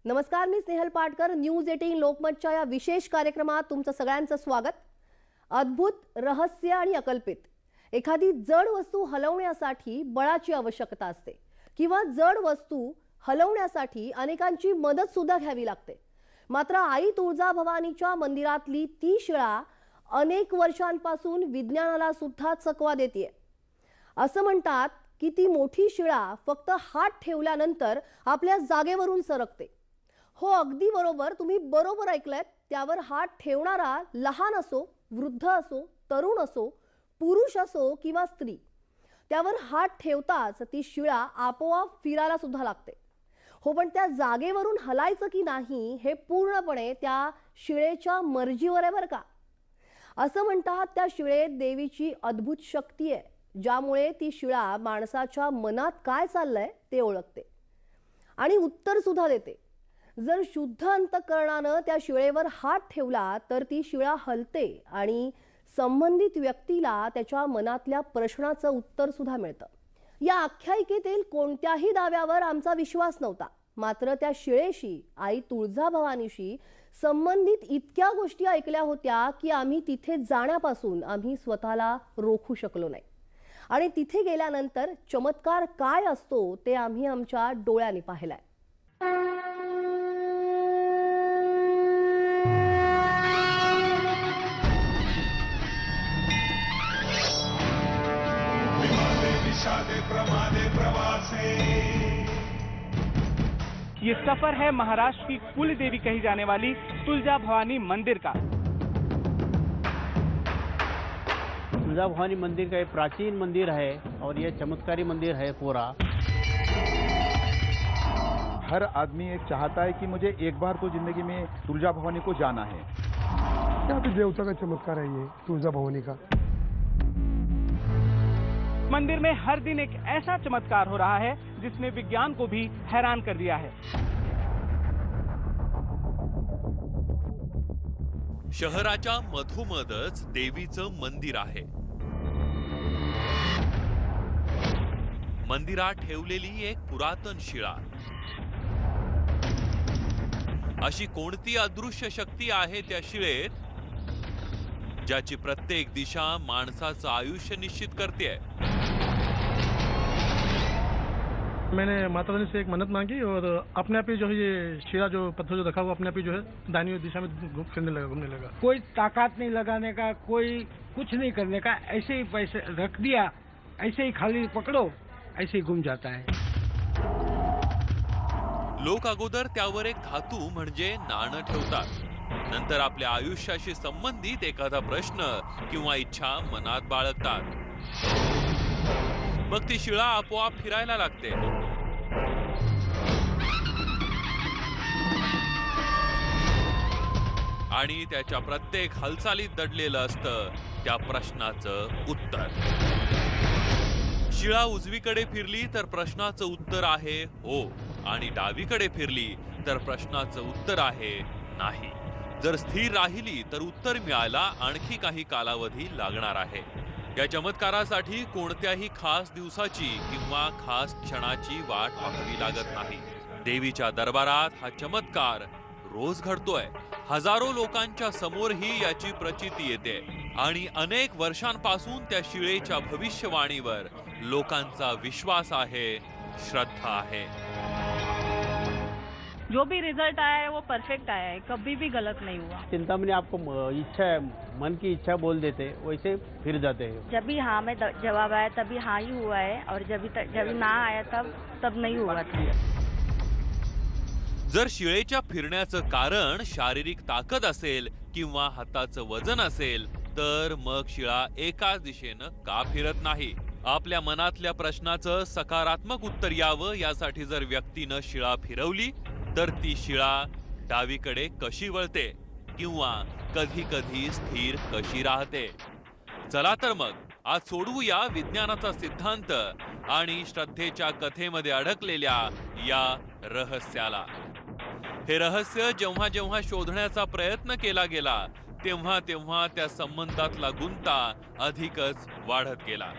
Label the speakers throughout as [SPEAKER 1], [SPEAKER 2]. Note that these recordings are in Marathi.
[SPEAKER 1] नमस्कार, मी स्नेहल पाटकर. न्यूज 18 लोकमतच्या या विशेष कार्यक्रमात तुमचं सगळ्यांचं स्वागत. अद्भुत, रहस्य आणि अकल्पित. एखादी जड वस्तू हलवण्यासाठी बळाची आवश्यकता असते किंवा जड वस्तू हलवण्यासाठी अनेकांची मदत सुद्धा घ्यावी लागते. मात्र आई तुळजाभवानीच्या मंदिरातली ती शिळा अनेक वर्षांपासून विज्ञानाला सुद्धा चकवा देतेय. असं म्हणतात की ती मोठी शिळा फक्त हात ठेवल्यानंतर आपल्या जागेवरून सरकते. हो, अगदी बरोबर, तुम्ही बरोबर ऐकलंत. त्यावर हात ठेवणारा लहान असो, वृद्ध असो, तरुण असो, पुरुष असो किंवा स्त्री, त्यावर हात ठेवताच ती शिळा आपोआप फिरायला सुद्धा लागते. हो, पण त्या जागेवरून हलायचं की नाही हे पूर्णपणे त्या शिळेच्या मर्जीवर आहे बरं का. असं म्हणतात त्या शिळेत देवीची अद्भुत शक्ती आहे, ज्यामुळे ती शिळा माणसाच्या मनात काय चाललंय ते ओळखते आणि उत्तर सुद्धा देते. जर शुद्ध अंतःकरणानं त्या शिळेवर हात ठेवला तर ती शिळा हलते आणि संबंधित व्यक्तीला त्याच्या मनातल्या प्रश्नाचं उत्तर सुद्धा मिळतं. या आख्यायिकेतील कोणत्याही दाव्यावर आमचा विश्वास नव्हता. मात्र त्या शिळेशी, आई तुळजाभवानीशी संबंधित इतक्या गोष्टी ऐकल्या होत्या की आम्ही तिथे जाण्यापासून आम्ही स्वतःला रोखू शकलो नाही. आणि तिथे गेल्यानंतर चमत्कार काय असतो ते आम्ही आमच्या डोळ्यांनी पाहिलाय.
[SPEAKER 2] ये सफर है महाराष्ट्र की कुल देवी कही जाने वाली तुलजा भवानी मंदिर का।
[SPEAKER 3] तुलजा भवानी मंदिर का एक प्राचीन मंदिर है और ये चमत्कारी मंदिर है पूरा।
[SPEAKER 4] हर आदमी एक चाहता है कि मुझे एक बार तो जिंदगी में तुलजा भवानी को जाना है।
[SPEAKER 5] यहाँ पे देवता का चमत्कार है ये तुलजा भवानी का।
[SPEAKER 2] मंदिर में हर दिन एक ऐसा चमत्कार हो रहा है जिसने विज्ञान को भी हैरान कर दिया है।
[SPEAKER 6] शहराच्या मधोमधच देवीचं मंदिर आहे. मंदिरात ठेवलेली एक पुरातन शिळा. अशी कोणती अदृश्य शक्ती आहे त्या शिळेत ज्याची प्रत्येक दिशा माणसाचं आयुष्य निश्चित करते.
[SPEAKER 5] मैंने माता रानी से एक मन्नत मांगी और अपने आप ही जो है ये शिरा जो पत्थर जो रखा हुआ अपने आप ही जो है दाहिनी दिशा में फिरने लगा, घूमने लगा।
[SPEAKER 7] कोई ताकत नहीं लगाने का, कोई कुछ नहीं करने का, ऐसे ही पैसे रख दिया, ऐसे ही खाली पकड़ो, ऐसे ही घूम जाता है।
[SPEAKER 6] लोक अगोदर त्यावर एक धातू म्हणजे नाणं ठेवतात. नंतर आपल्या आयुष्याशी संबंधित एखादा प्रश्न किंवा इच्छा मनात बाळगतात. मग ती शिळा आपोआप फिरायला लागते. आणि त्याच्या प्रत्येक हालचालीत दडलेलं असतं त्या प्रश्नाचं उत्तर. शिळा उजवीकडे फिरली तर प्रश्नाचं उत्तर आहे हो, आणि डावीकडे फिरली तर प्रश्नाचं उत्तर आहे नाही. जर स्थिर राहिली तर उत्तर मिळायला आणखी काही कालावधी लागणार आहे. या चमत्कारासाठी कोणत्याही खास दिवसाची किंवा खास क्षणाची वाट पाहावी लागत नाही. देवीच्या दरबारात हा चमत्कार रोज घडतोय. हजारो लोकांच्या समोरही याची प्रचिती येते आणि अनेक वर्षांपासून त्या शिळेच्या भविष्यवाणीवर लोकांचा विश्वास आहे, श्रद्धा आहे.
[SPEAKER 8] जो भी रिजल्ट आया है वो परफेक्ट आया है, कभी भी गलत नहीं हुआ।
[SPEAKER 3] चिंतामणि आपको इच्छा, मन की इच्छा बोल देते, वैसे फिर जाते हैं।
[SPEAKER 8] जब भी हाँ में जवाब आया तभी हाँ ही हुआ है, और जब ना आया तब नहीं हुआ था।
[SPEAKER 6] जर शिळेच्या फिरण्याचं कारण शारीरिक ताकद असेल किंवा हाताचं वजन असेल तर मग शिळा एकाच दिशेनं का फिरत नाही? आपल्या मनातल्या प्रश्नाचं सकारात्मक उत्तर यावं यासाठी जर व्यक्तीनं शिळा फिरवली तर ती शिळा डावीकडे कशी वळते किंवा कधी कधी स्थिर कशी राहते? चला तर मग आज सोडवूया विज्ञानाचा सिद्धांत आणि श्रद्धेच्या कथेमध्ये अडकलेल्या या रहस्याला. हे रहस्य जेव्हा जेव्हा शोधण्याचा प्रयत्न केला गेला तेव्हा तेव्हा त्या संबंधातला गुंता अधिकच वाढत गेला.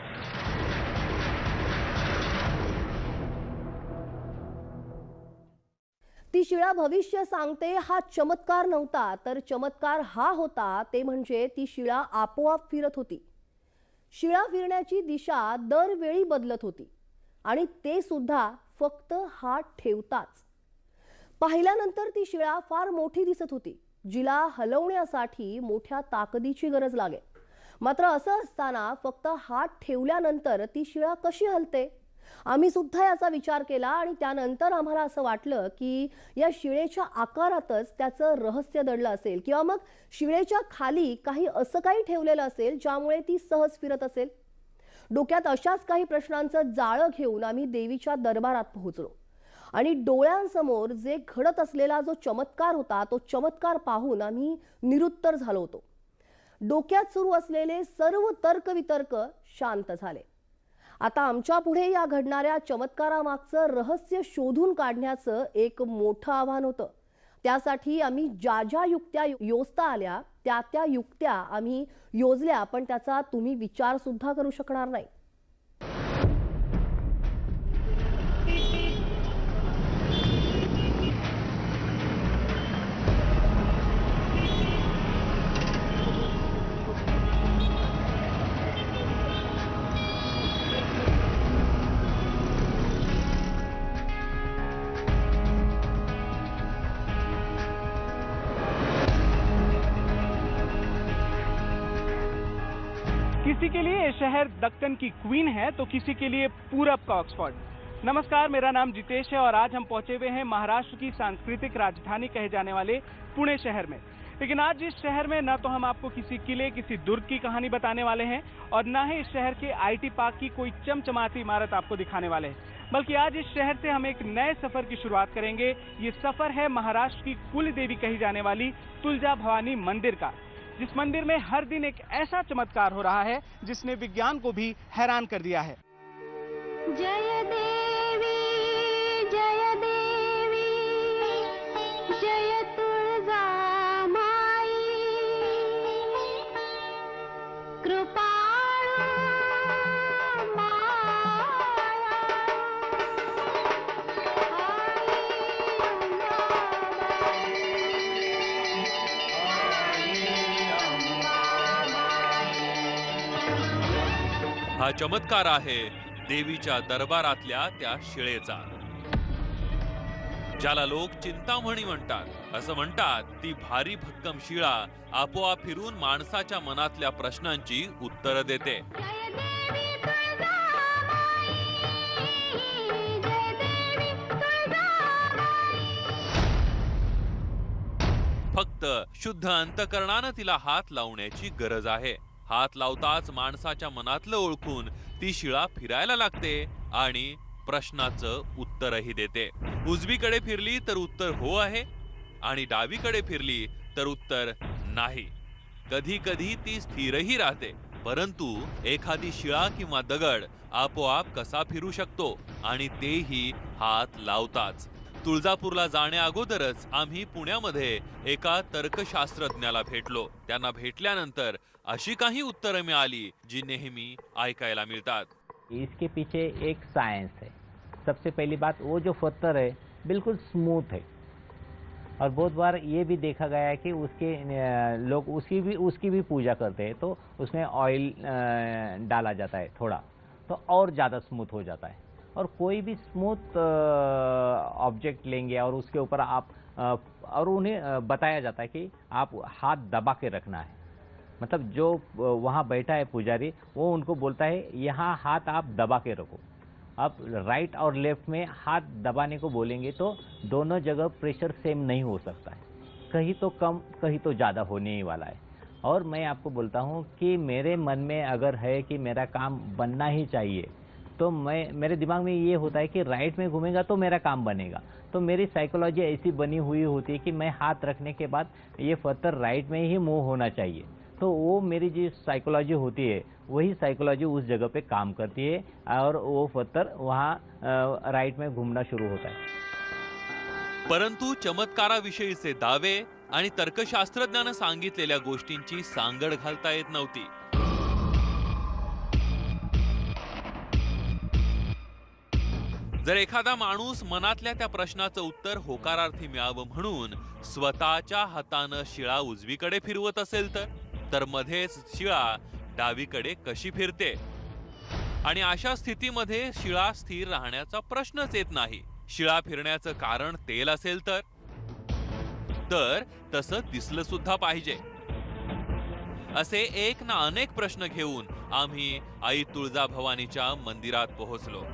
[SPEAKER 1] ती शिळा भविष्य सांगते हा चमत्कार नव्हता, तर चमत्कार हा होता ते म्हणजे ती शिळा आपोआप फिरत होती. शिळा फिरण्याची दिशा दरवेळी बदलत होती आणि ते सुद्धा फक्त हात ठेवताच. पाहिल्यानंतर ती शिळा फार मोठी दिसत होती, जिला हलवण्यासाठी मोठ्या ताकदीची गरज लागेल. मात्र असं असताना फक्त हात ठेवल्यानंतर ती शिळा कशी हलते? आम्ही सुद्धा याचा विचार केला आणि त्यानंतर आम्हाला असं वाटलं की या शिळेच्या आकारातच त्याचं रहस्य दडलं असेल, किंवा मग शिळेच्या खाली काही असं काही ठेवलेलं असेल ज्यामुळे ती सहज फिरत असेल. डोक्यात अशाच काही प्रश्नांचं जाळं घेऊन आम्ही देवीच्या दरबारात पोहोचलो आणि डोळ्यांसमोर जे घडत असलेला जो चमत्कार होता तो चमत्कार पाहून आम्ही निरुत्तर झालो होतो. डोक्यात सुरू असलेले सर्व तर्कवितर्क शांत झाले. आता आमच्या पुढे या घडणाऱ्या चमत्कारामागचं रहस्य शोधून काढण्याचं एक मोठं आव्हान होतं. त्यासाठी आम्ही ज्या ज्या युक्त्या योजता आल्या त्या युक्त्या आम्ही योजल्या, पण त्याचा तुम्ही विचार सुद्धा करू शकणार नाही.
[SPEAKER 2] किसी के लिए ये शहर दक्कन की क्वीन है तो किसी के लिए पूरब का ऑक्सफोर्ड। नमस्कार, मेरा नाम जितेश है और आज हम पहुंचे हुए हैं महाराष्ट्र की सांस्कृतिक राजधानी कहे जाने वाले पुणे शहर में। लेकिन आज इस शहर में न तो हम आपको किसी किले, किसी दुर्ग की कहानी बताने वाले हैं और न ही इस शहर के IT पार्क की कोई चमचमाती इमारत आपको दिखाने वाले हैं, बल्कि आज इस शहर से हम एक नए सफर की शुरुआत करेंगे। ये सफर है महाराष्ट्र की कुल देवी कही जाने वाली तुलजा भवानी मंदिर का, जिस मंदिर में हर दिन एक ऐसा चमत्कार हो रहा है जिसने विज्ञान को भी हैरान कर दिया है।
[SPEAKER 9] जय देवी जय देवी जय तुळजा माई कृपाळू माया
[SPEAKER 6] हा चमत्कार आहे देवीच्या दरबारातल्या त्या शिळेचा, ज्याला लोक चिंतामणी म्हणतात. असं म्हणतात ती भारी भक्कम शिळा आपोआप फिरून माणसाच्या मनातल्या प्रश्नांची उत्तरं देते. फक्त शुद्ध अंतकरणानं तिला हात लावण्याची गरज आहे. हात लावताच माणसाच्या मनातलं ओळखून ती शिळा फिरायला लागते आणि प्रश्नाचं उत्तरही देते. उजवीकडे फिरली तर उत्तर हो आहे आणि डावीकडे फिरली तर उत्तर नाही. कधी कधी ती स्थिरही राहते, परंतु एखादी शिळा किंवा दगड आपोआप कसा फिरू शकतो आणि तेही हात लावताच. तुळजापूरला जाण्या अगोदरच आम्ही पुण्यामध्ये एका तर्कशास्त्रज्ञाला भेटलो. त्यांना भेटल्यानंतर अशी काही उत्तरं मिळाली जी नेहमी ऐकायला मिळतात.
[SPEAKER 10] इसके पीछे एक साइंस है. सबसे पहली बात, वो जो पत्थर है बिल्कुल स्मूथ है और बहुत बार ये भी देखा गया है कि उसके लोग उसकी भी पूजा करते हैं, तो उसमें ऑयल डाला जाता है थोड़ा, तो और ज़्यादा स्मूथ हो जाता है. और कोई भी स्मूथ ऑब्जेक्ट लेंगे और उसके ऊपर आप और उन्हें बताया जाता है कि आप हाथ दबा के रखना है. मतलब जो वहाँ बैठा है पुजारी, वो उनको बोलता है यहाँ हाथ आप दबा के रखो. आप राइट और लेफ्ट में हाथ दबाने को बोलेंगे तो दोनों जगह प्रेशर सेम नहीं हो सकता है, कहीं तो कम कहीं तो ज़्यादा होने ही वाला है. और मैं आपको बोलता हूँ कि मेरे मन में अगर है कि मेरा काम बनना ही चाहिए, तो मेरे दिमाग में ये होता है कि राइट में घूमेगा तो मेरा काम बनेगा. तो मेरी साइकोलॉजी ऐसी बनी हुई होती है कि मैं हाथ रखने के बाद ये पत्थर राइट में ही मूव होना चाहिए. तो वो मेरी जो साइकोलॉजी होती है वही साइकोलॉजी उस जगह पे काम करती है और वो पत्थर वहाँ राइट में घूमना शुरू होता है.
[SPEAKER 6] परंतु चमत्काराविषयीचे दावे आणि तर्कशास्त्रज्ञानं सांगितलेल्या गोष्टींची सांगड घालता येत नव्हती. जर एखादा माणूस मनातल्या त्या प्रश्नाचं उत्तर होकारार्थी मिळावं म्हणून स्वतःच्या हातानं शिळा उजवीकडे फिरवत असेल तर मध्येच शिळा डावीकडे कशी फिरते? आणि अशा स्थितीमध्ये शिळा स्थिर राहण्याचा प्रश्नच येत नाही. शिळा फिरण्याचं कारण तेल असेल तर तसं दिसलं सुद्धा पाहिजे. असे एक ना अनेक प्रश्न घेऊन आम्ही आई तुळजाभवानीच्या मंदिरात पोहोचलो.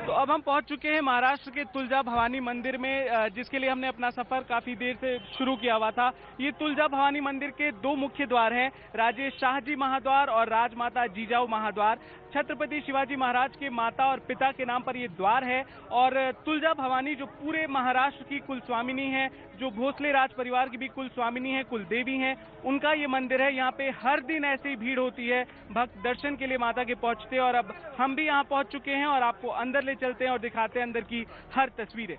[SPEAKER 2] तो अब हम पहुंच चुके हैं महाराष्ट्र के तुलजा भवानी मंदिर में, जिसके लिए हमने अपना सफर काफी देर से शुरू किया हुआ था. ये तुलजा भवानी मंदिर के दो मुख्य द्वार हैं, राजेश शाहजी महाद्वार और राजमाता जिजाऊ महाद्वार. छत्रपति शिवाजी महाराज के माता और पिता के नाम पर ये द्वार है. और तुलजा भवानी जो पूरे महाराष्ट्र की कुल स्वामिनी है, जो भोसले राज परिवार की भी कुल स्वामिनी है, कुल देवी हैं, उनका ये मंदिर है. यहाँ पे हर दिन ऐसी ही भीड़ होती है, भक्त दर्शन के लिए माता के पहुंचते हैं. और अब हम भी यहाँ पहुंच चुके हैं और आपको अंदर ले चलते हैं और दिखाते हैं अंदर की हर तस्वीरें.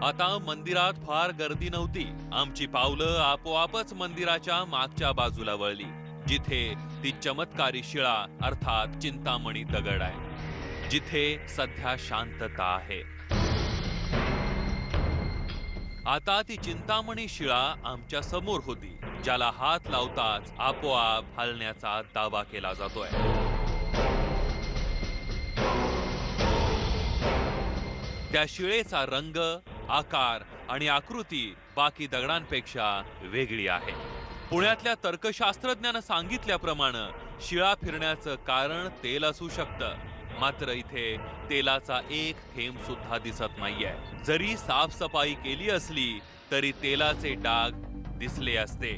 [SPEAKER 6] आता मंदिरात फार गर्दी नव्हती. आमची पावलं आपोआपच मंदिराच्या मागच्या बाजूला वळली, जिथे ती चमत्कारी शिळा अर्थात चिंतामणी दगड आहे, जिथे सध्या शांतता आहे. आता ती चिंतामणी शिळा आमच्या समोर होती, ज्याला हात लावताच आपोआप हलण्याचा दावा केला जातोय. त्या शिळेचा रंग, आकार आणि आकृती बाकी दगडांपेक्षा वेगळी आहे. पुण्यातल्या तर्कशास्त्रज्ञानं सांगितल्याप्रमाणे शिळा फिरण्याचं कारण तेल असू शकतं, मात्र इथे तेलाचा एक थेंब सुद्धा दिसत नाहीये. जरी साफसफाई केली असली तरी तेलाचे डाग दिसले असते.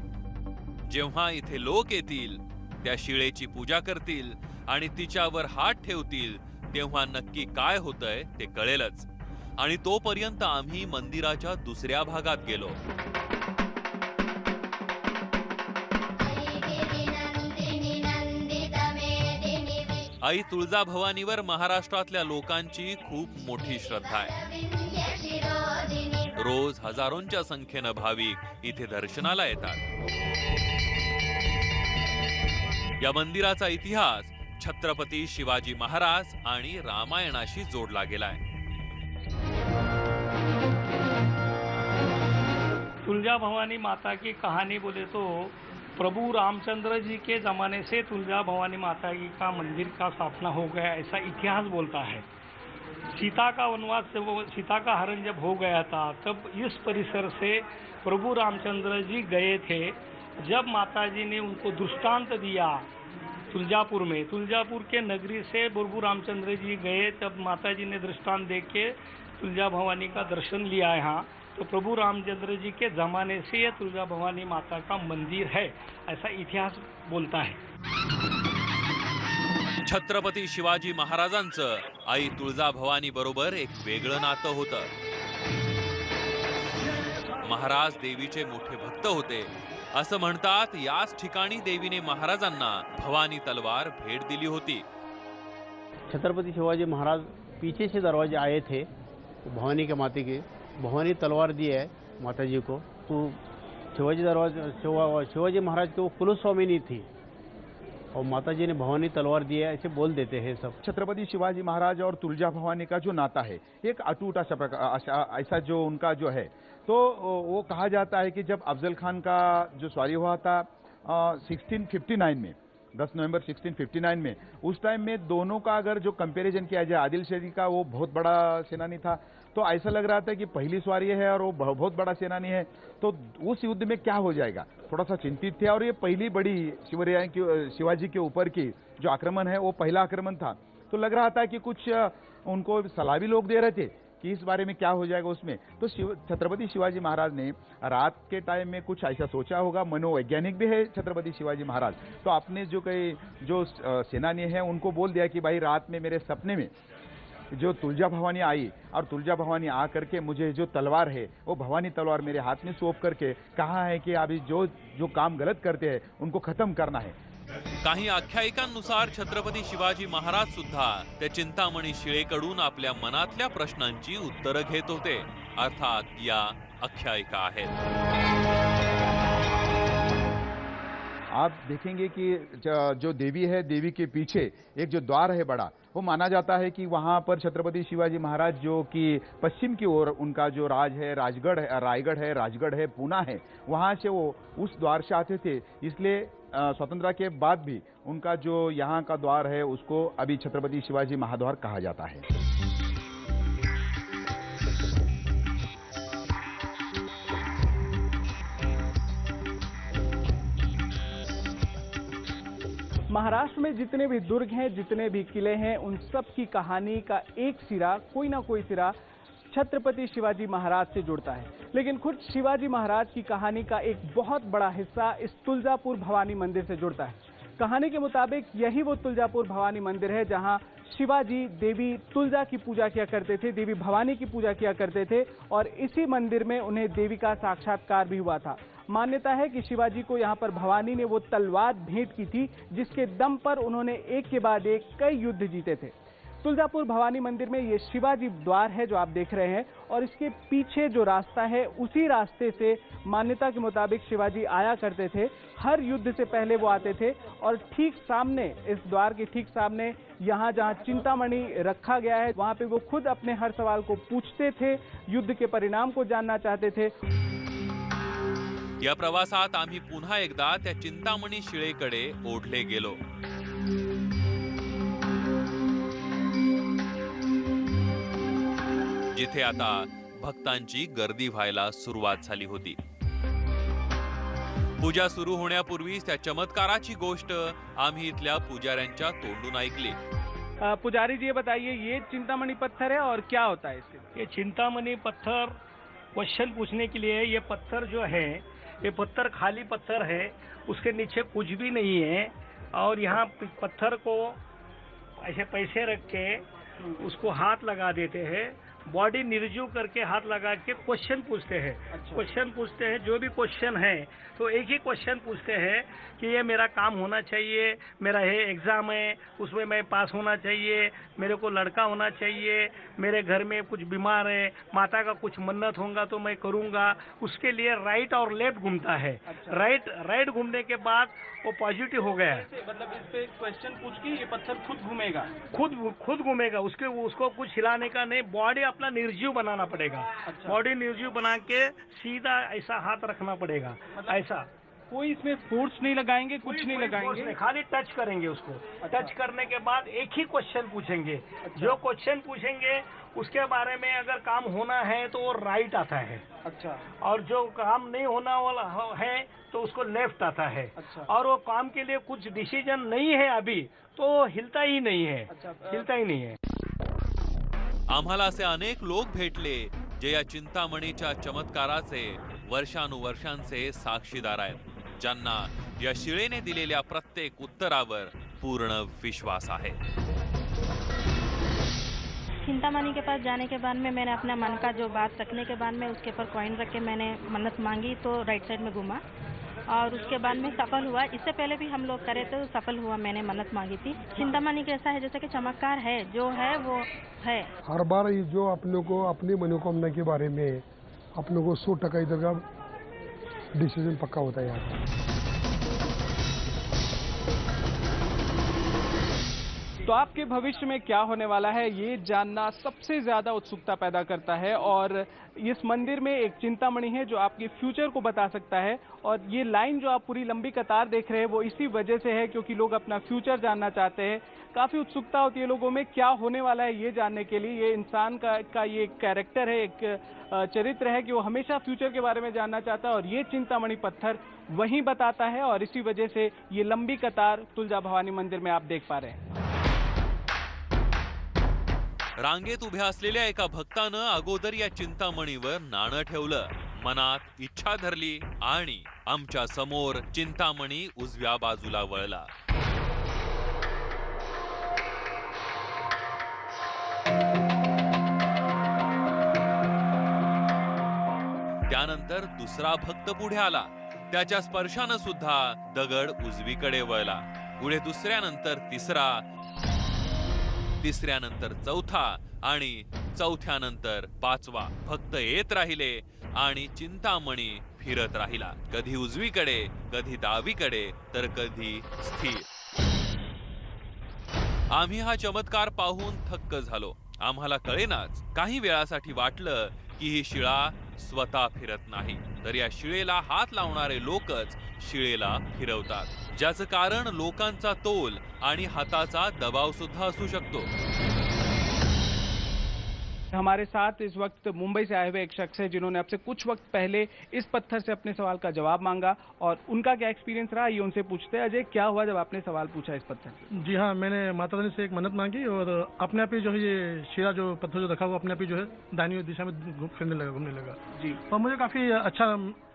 [SPEAKER 6] जेव्हा इथे लोक येतील, त्या शिळेची पूजा करतील आणि तिच्यावर हात ठेवतील, तेव्हा नक्की काय होतंय ते कळेलच. आणि तोपर्यंत आम्ही मंदिराच्या दुसऱ्या भागात गेलो. आई तुळजाभवानीवर महाराष्ट्रातल्या लोकांची खूप मोठी श्रद्धा आहे. रोज हजारोंच्या संख्येनं भाविक इथे दर्शनाला येतात. या मंदिराचा इतिहास छत्रपती शिवाजी महाराज आणि रामायणाशी जोडला गेलाय.
[SPEAKER 11] तुलजा भवानी माता की कहानी बोले तो प्रभु रामचंद्र जी के ज़माने से तुलजा भवानी माता जी का मंदिर का स्थापना हो गया, ऐसा इतिहास बोलता है. सीता का वनवास, सीता का हरण जब हो गया था, तब इस परिसर से प्रभु रामचंद्र जी गए थे. जब माता जी ने उनको दृष्टांत दिया तुलजापुर में, तुलजापुर के नगरी से प्रभु रामचंद्र जी गए, तब माता जी ने दृष्टांत दे के तुलजा भवानी का दर्शन लिया यहाँ. तो प्रभु रामचंद्र जी के ज़माने से यह तुलजा भवानी माता का मंदिर है, ऐसा इतिहास बोलता है.
[SPEAKER 6] छत्रपती शिवाजी महाराजांचं आई तुळजाभवानी बरोबर एक वेगळं नातं होतं. महाराज देवीचे मोठे भक्त होते. असं म्हणतात याच ठिकाणी देवीने महाराजांना भवानी तलवार भेट दिली होती.
[SPEAKER 3] छत्रपति शिवाजी महाराज पीछे से दरवाजे आए थे, भवानी के माते के भवानी तलवार दी है माता जी को. तो शिवाजी महाराज के वो कुलस्वामिनी थी और माता जी ने भवानी तलवार दी है, ऐसे बोल देते हैं सब.
[SPEAKER 4] छत्रपति शिवाजी महाराज और तुलजा भवानी का जो नाता है, एक अटूट ऐसा जो उनका जो है, तो वो कहा जाता है कि जब अफजल खान का जो स्वारी हुआ था 1659 में, 10 नवंबर 1659 में, उस टाइम में दोनों का अगर जो कंपैरिजन किया जाए, आदिल शेरी का वो बहुत बड़ा सेनानी था, तो ऐसा लग रहा था कि पहली सवारी है और वो बहुत बड़ा सेनानी है, तो उस युद्ध में क्या हो जाएगा, थोड़ा सा चिंतित थे. और ये पहली बड़ी शिवाजी के ऊपर की जो आक्रमण है, वो पहला आक्रमण था. तो लग रहा था कि कुछ उनको सलाह भी लोग दे रहे थे कि इस बारे में क्या हो जाएगा उसमें. तो छत्रपति शिवाजी महाराज ने रात के टाइम में कुछ ऐसा सोचा होगा, मनोवैज्ञानिक भी है छत्रपति शिवाजी महाराज. तो आपने जो सेनानी है उनको बोल दिया कि भाई रात में मेरे सपने में जो तुलजा भवानी आई और तुलजा भवानी आ करके मुझे जो तलवार है वो भवानी तलवार मेरे हाथ में सौंप करके कहा है कि अभी जो जो काम गलत करते हैं उनको खत्म करना है।
[SPEAKER 6] काही आख्यायिकांनुसार छत्रपती शिवाजी महाराज सुद्धा त्या चिंतामणी शिळेकडून आपल्या मनातल्या प्रश्नांची उत्तरं घेत होते, अर्थात या आख्यायिका आहेत।
[SPEAKER 4] आप देखेंगे कि जो देवी है, देवी के पीछे एक जो द्वार है बड़ा, वो माना जाता है कि वहां पर छत्रपति शिवाजी महाराज जो कि पश्चिम की ओर उनका जो राज है, राजगढ़ है, पूना है, वहां से वो उस द्वार से आते थे। इसलिए स्वतंत्रता के बाद भी उनका जो यहाँ का द्वार है उसको अभी छत्रपति शिवाजी महाद्वार कहा जाता है।
[SPEAKER 2] महाराष्ट्र में जितने भी दुर्ग हैं, जितने भी किले हैं, उन सब की कहानी का एक सिरा, कोई ना कोई सिरा छत्रपति शिवाजी महाराज से जुड़ता है। लेकिन खुद शिवाजी महाराज की कहानी का एक बहुत बड़ा हिस्सा इस तुलजापुर भवानी मंदिर से जुड़ता है। कहानी के मुताबिक यही वो तुलजापुर भवानी मंदिर है जहां शिवाजी देवी तुलजा की पूजा किया करते थे, देवी भवानी की पूजा किया करते थे, और इसी मंदिर में उन्हें देवी का साक्षात्कार भी हुआ था। मान्यता है कि शिवाजी को यहाँ पर भवानी ने वो तलवार भेंट की थी जिसके दम पर उन्होंने एक के बाद एक कई युद्ध जीते थे। तुलजापुर भवानी मंदिर में ये शिवाजी द्वार है जो आप देख रहे हैं, और इसके पीछे जो रास्ता है उसी रास्ते से मान्यता के मुताबिक शिवाजी आया करते थे। हर युद्ध से पहले वो आते थे, और ठीक सामने, इस द्वार के ठीक सामने यहाँ जहाँ चिंतामणि रखा गया है, वहाँ पे वो खुद अपने हर सवाल को पूछते थे, युद्ध के परिणाम को जानना चाहते थे।
[SPEAKER 6] या प्रवासात आम्ही पुन्हा एकदा त्या चिंतामणी शिळेकडे ओढले गेलो। जिथे आता भक्तांची गर्दी व्हायला सुरुवात झाली होती। पूजा सुरू होण्यापूर्वीच त्या चमत्काराची गोष्ट आम्ही इथल्या पुजाऱ्यांच्या तोंडून ऐकली।
[SPEAKER 2] पुजारी जी, ये बताइए, ये चिंतामणि पत्थर है और क्या होता है इसके?
[SPEAKER 11] ये चिंतामणि पत्थर क्वेश्चन पूछने के लिए, ये पत्थर जो है, ये पत्थर खाली पत्थर है, उसके नीचे कुछ भी नहीं है, और यहाँ पत्थर को ऐसे पैसे रख के उसको हाथ लगा देते हैं, बॉडी निर्जीव करके हाथ लगा के क्वेश्चन पूछते हैं। क्वेश्चन पूछते हैं, जो भी क्वेश्चन है तो एक ही क्वेश्चन पूछते हैं कि ये मेरा काम होना चाहिए, मेरा ये एग्जाम है उसमें मैं पास होना चाहिए, मेरे को लड़का होना चाहिए, मेरे घर में कुछ बीमार है, माता का कुछ मन्नत होगा तो मैं करूँगा। उसके लिए राइट और लेफ्ट घूमता है। राइट घूमने के बाद वो पॉजिटिव हो गया।
[SPEAKER 2] मतलब इस पे क्वेश्चन पूछ के ये पत्थर खुद घूमेगा?
[SPEAKER 11] खुद घूमेगा, उसको कुछ हिलाने का नहीं, बॉडी अपना निर्जीव बनाना पड़ेगा। बॉडी निर्जीव बना के सीधा ऐसा हाथ रखना पड़ेगा, ऐसा।
[SPEAKER 2] कोई इसमें फोर्स नहीं लगाएंगे, कुछ नहीं लगाएंगे,
[SPEAKER 11] खाली टच करेंगे उसको। टच करने के बाद एक ही क्वेश्चन पूछेंगे। जो क्वेश्चन पूछेंगे उसके बारे में अगर काम होना है तो वो राइट आता है।
[SPEAKER 2] अच्छा।
[SPEAKER 11] और जो काम नहीं होना वाला है तो उसको लेफ्ट आता है।
[SPEAKER 2] अच्छा।
[SPEAKER 11] और वो काम के लिए कुछ डिसीजन नहीं है अभी तो हिलता ही नहीं है। हिलता ही नहीं है।
[SPEAKER 6] आम्हाला असे अनेक लोक भेटले जे या चिंतामणीच्या चमत्काराचे वर्षानुवर्षांचे साक्षीदार आहेत, ज्यांना या शिळेने दिलेल्या प्रत्येक उत्तरावर पूर्ण विश्वास आहे।
[SPEAKER 8] चिंतामणि के पास जाने के बाद में मैंने अपना मन का जो बात रखने के बाद में उसके ऊपर कॉइन रख के मैंने मन्नत मांगी, तो राइट साइड में घूमा और उसके बाद में सफल हुआ। इससे पहले भी हम लोग करे तो सफल हुआ, मैंने मन्नत मांगी थी। चिंतामणि कैसा है, जैसे कि चमत्कार है, जो है वो है।
[SPEAKER 12] हर बार ये जो अपने को अपनी मनोकामना के बारे में अपने को 100% इधर का डिसीजन पक्का होता है यहाँ।
[SPEAKER 2] तो आपके भविष्य में क्या होने वाला है ये जानना सबसे ज्यादा उत्सुकता पैदा करता है, और इस मंदिर में एक चिंतामणि है जो आपके फ्यूचर को बता सकता है। और ये लाइन जो आप पूरी लंबी कतार देख रहे हैं वो इसी वजह से है क्योंकि लोग अपना फ्यूचर जानना चाहते हैं। काफी उत्सुकता होती है लोगों में क्या होने वाला है ये जानने के लिए। ये इंसान का ये एक कैरेक्टर है, एक चरित्र है कि वो हमेशा फ्यूचर के बारे में जानना चाहता है, और ये चिंतामणि पत्थर वही बताता है। और इसी वजह से ये लंबी कतार तुलजा भवानी मंदिर में आप देख पा रहे हैं।
[SPEAKER 6] रांगेत उभ्या असलेल्या एका भक्तानं अगोदर या चिंतामणीवर नाणं ठेवलं, मनात इच्छा धरली आणि आमच्या समोर चिंतामणी उजव्या बाजूला वळला। त्यानंतर दुसरा भक्त पुढे आला. त्याच्या स्पर्शानं सुद्धा दगड उजवीकडे वळला. पुढे दुसऱ्यानंतर तिसरा, तिसऱ्यानंतर चौथा आणि चौथ्यानंतर पाचवा भक्त येत राहिले आणि चिंतामणी फिरत राहिला. कधी उजवीकडे, कधी डावीकडे, तर कधी स्थिर. आम्ही हा चमत्कार पाहून थक्क झालो. आम्हाला कळेनाच, काही वेळासाठी वाटलं की ही शिळा स्वतः फिरत नाही, तर या शिळेला हात लावणारे लोकच शिळेला फिरवतात, ज्याचं कारण लोकांचा तोल आणि हाताचा दबाव सुद्धा असू शकतो.
[SPEAKER 2] हमारे साथ इस वक्त मुंबई से आए हुए एक शख्स है जिन्होंने आपसे कुछ वक्त पहले इस पत्थर से अपने सवाल का जवाब मांगा, और उनका क्या एक्सपीरियंस रहा ये उनसे पूछते हैं. अजय, क्या हुआ जब आपने सवाल पूछा इस पत्थर से?
[SPEAKER 5] जी हाँ, मैंने माता रानी से एक मन्नत मांगी और अपने आप ही जो है ये शीरा जो पत्थर जो रखा हुआ अपने आप ही जो है दाहिनी दिशा में घूमने लगा
[SPEAKER 2] जी.
[SPEAKER 5] और मुझे काफ़ी अच्छा